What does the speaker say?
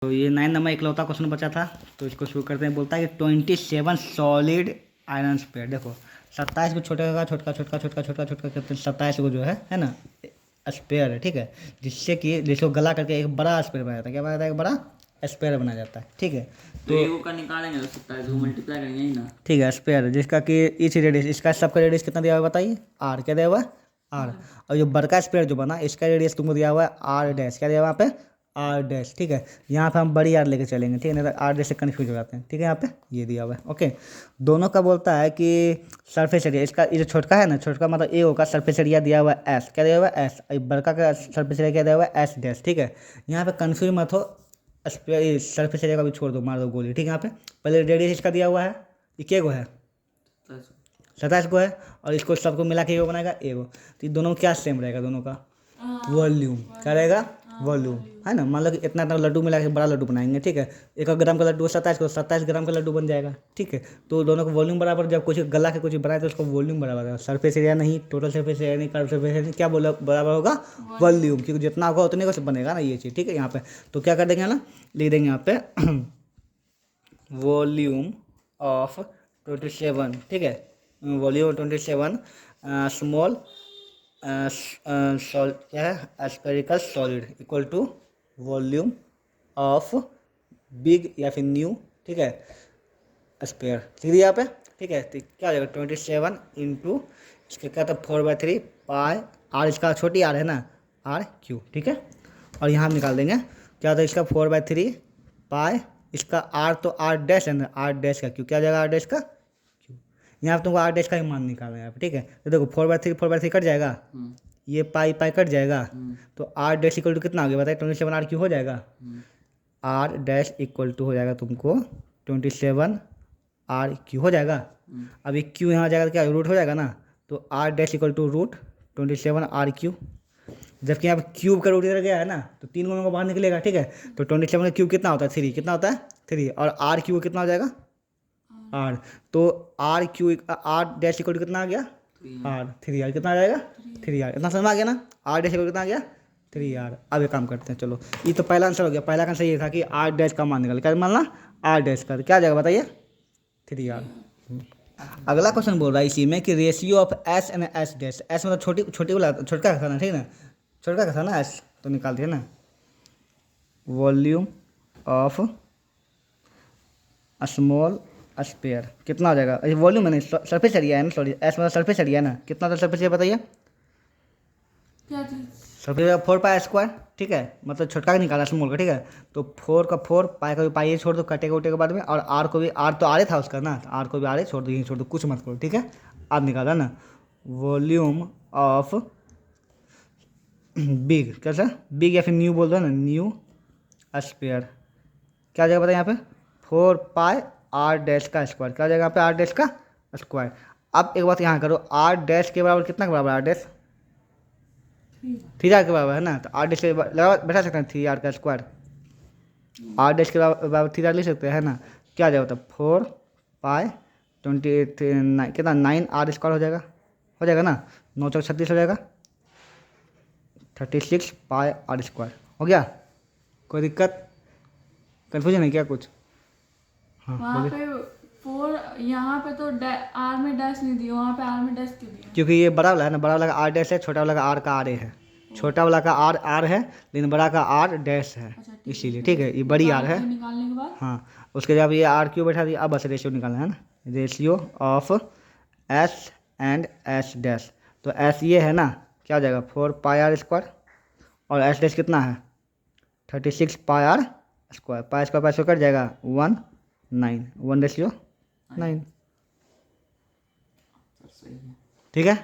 तो ये 9 नंबर इकलौता क्वेश्चन बचा था, तो इसको शुरू करते हैं। बोलता है कि 27 सॉलिड आयरन स्पेयर। देखो 27 को छोटे का छोटका छोटका छोटका छोटका छोटका करते 27 को जो है ना स्पेयर है, ठीक है। जिसको गला करके एक बड़ा स्पेयर बना जाता है। क्या बना जाता है? एक बड़ा स्पेयर बना जाता है, ठीक है। तो ये का निकालेंगे तो 27 को मल्टीप्लाई करेंगे ही ना, ठीक है। स्पेयर जिसका कि इच रेडियस, इसका सबका रेडियस कितना दिया हुआ है बताइए? आर। क्या दिया हुआ है? आर। और जो बड़का स्पेयर जो बना इसका रेडियस तुमको दिया हुआ है आर डैश। क्या दिया हुआ है यहाँ पे? आर डैश, ठीक है। यहाँ पे हम बड़ी आर लेके चलेंगे, ठीक है, नहीं तो आर डैश से कन्फ्यूज हो जाते हैं, ठीक है। यहाँ पे ये दिया हुआ है, ओके। दोनों का बोलता है कि सरफेस एरिया, इसका ये जो छोटका है ना, छोटका मतलब ए होगा, सरफेस एरिया दिया हुआ है एस। क्या दिया हुआ है? एस। बड़का का सरफेस एरिया क्या दिया हुआ है? एस डैश, ठीक है। यहाँ पे कन्फ्यूज मत हो, सरफेस एरिया का भी छोड़ दो, मार दो गोली, ठीक है। यहाँ पे पहले रेडियस इसका दिया हुआ है, ये क्या है? 27 को है। और इसको सबको मिला के बनाएगा एगो। तो ये दोनों क्या सेम रहेगा? दोनों का वॉल्यूम क्या रहेगा? वॉल्यूम, है ना। मान लो कि इतना इतना लड्डू मिला के बड़ा लड्डू बनाएंगे, ठीक है। 1 ग्राम का लड्डू 27 को 27 ग्राम का लड्डू बन जाएगा, ठीक है। तो दोनों का वॉल्यूम बराबर, जब कुछ गला के कुछ बनाए तो उसका वॉल्यूम बराबर है। सरफेस एरिया नहीं, टोटल सरफेस एरिया नहीं, कर्व सरफेस एरिया नहीं, क्या बोला बराबर होगा? वॉल्यूम, क्योंकि जितना होगा उतने का बनेगा ना ये चीज़, ठीक है। यहाँ पे तो क्या कर देंगे ना, लिख देंगे यहाँ पे वॉल्यूम ऑफ 27, ठीक है। वॉल्यूम 27 स्मॉल क्या है? Spherical solid equal to volume of big या फिर न्यू, ठीक है, स्पेयर। ठीक है यहाँ पे, ठीक है। तो क्या हो जाएगा? 27 इंटू इसके क्या था? 4/3 पाई आर, इसका छोटी आर है ना, आर क्यू, ठीक है। और यहाँ हम निकाल देंगे क्या होता है इसका? 4/3 पाई, इसका आर तो आर डैश है ना, आर डैश का क्यू। क्या हो जाएगा? आर डैश का क्यू। यहाँ पे तुमको आर डैश का ही मान निकालना है यहाँ पे, ठीक है। तो देखो 4/3 कट जाएगा, ये पाई पाई कट जाएगा, तो आर डैश इक्वल टू कितना आ गया बताइए? 27 आर क्यू हो जाएगा। आर डैश इक्वल टू हो जाएगा तुमको 27 आर क्यू हो जाएगा। अब ये क्यू यहाँ जाएगा तो क्या रूट हो जाएगा ना, तो R dash equal to root 27 R cube. जबकि यहाँ पे क्यूब का रूट इधर गया है ना, तो 3 गुणों का बाहर निकलेगा, ठीक है। तो 27 का क्यूब कितना होता है? 3। कितना होता है? 3। और आर क्यू कितना हो जाएगा? आर। तो R cube R dash equal to कितना आ गया? Are 3R। कितना आ जाएगा? 3R। इतना समझ आ गया ना? आर डैश इक्वल कितना आ गया? 3R। अब एक काम करते हैं, चलो। ये तो पहला आंसर हो गया। पहला आंसर ये था कि आर डैश का मान निकल, क्या मानना? आर डैश का। क्या आ जाएगा बताइए? 3R। अगला क्वेश्चन बोल रहा है इसी में कि ratio of S and S dash. S मतलब छोटी छोटी वाला, छोटका का था ना, ठीक है ना, छोटका का था ना एस, तो निकालते हैं ना। वॉल्यूम ऑफ स्मॉल स्पेयर कितना हो जाएगा? वॉल्यूम है नहीं, सरफेस एरिया है ना, सॉरी, एस मतलब सरफेस एरिया है ना। कितना था सरफेस एरिया बताइए? सरफेस एरिया 4 पाई स्क्वायर, ठीक है। मतलब छोटका का निकाला स्मॉल का, ठीक है। तो 4 का 4, पाई का भी पाई छोड़ दो कटेगा उटे के बाद में, और आर को भी, आर तो आर था उसका ना, तो आर को भी आर छोड़ दो, यहीं छोड़ दो, कुछ मत करो, ठीक है। आप निकाला ना वॉल्यूम ऑफ बिग, कैसा बिग या फिर न्यू बोल दो ना, न्यू स्पेयर। क्या जगह बताए यहाँ पे? 4 पाई आर डैश का स्क्वायर। क्या जाएगा यहाँ पे? आर डैश का स्क्वायर। अब एक बात यहाँ करो, आर डैश के बराबर कितना के बराबर? आर डैश 3R के बराबर है ना, तो आर डैश के लगा बैठा सकते हैं 3R का स्क्वायर। आर डैश के बराबर 3R लिख सकते हैं ना। क्या जाएगा? तब 4 पाई 28 कितना 9R स्क्वायर हो जाएगा ना। 9 चौक 36 हो जाएगा, 36 पाई आर स्क्वायर हो गया। कोई दिक्कत, कन्फ्यूजन है क्या कुछ? हाँ वहाँ पे 4, यहाँ पे तो आर में डैश नहीं दिया, वहाँ पे आर में डैश क्यों दिया? क्योंकि ये बड़ा वाला है ना, बड़ा वाला का आर डैश है, छोटा वाला का आर का आर ए है। छोटा वाला का आर आर है, लेकिन बड़ा का आर डैश है, इसीलिए, ठीक है। ये बड़ी आर है, निकालने के बाद हाँ। उसके जब ये आर क्यू बैठा दिया, अब बस रेशियो निकालना है ना, ratio of S and S dash. तो एस ये है ना, क्या हो जाएगा? 4 पाई आर स्क्वायर, और एस डैश कितना है? 36 pi R square. Pi square cut जाएगा 1 9 1/9, ठीक है।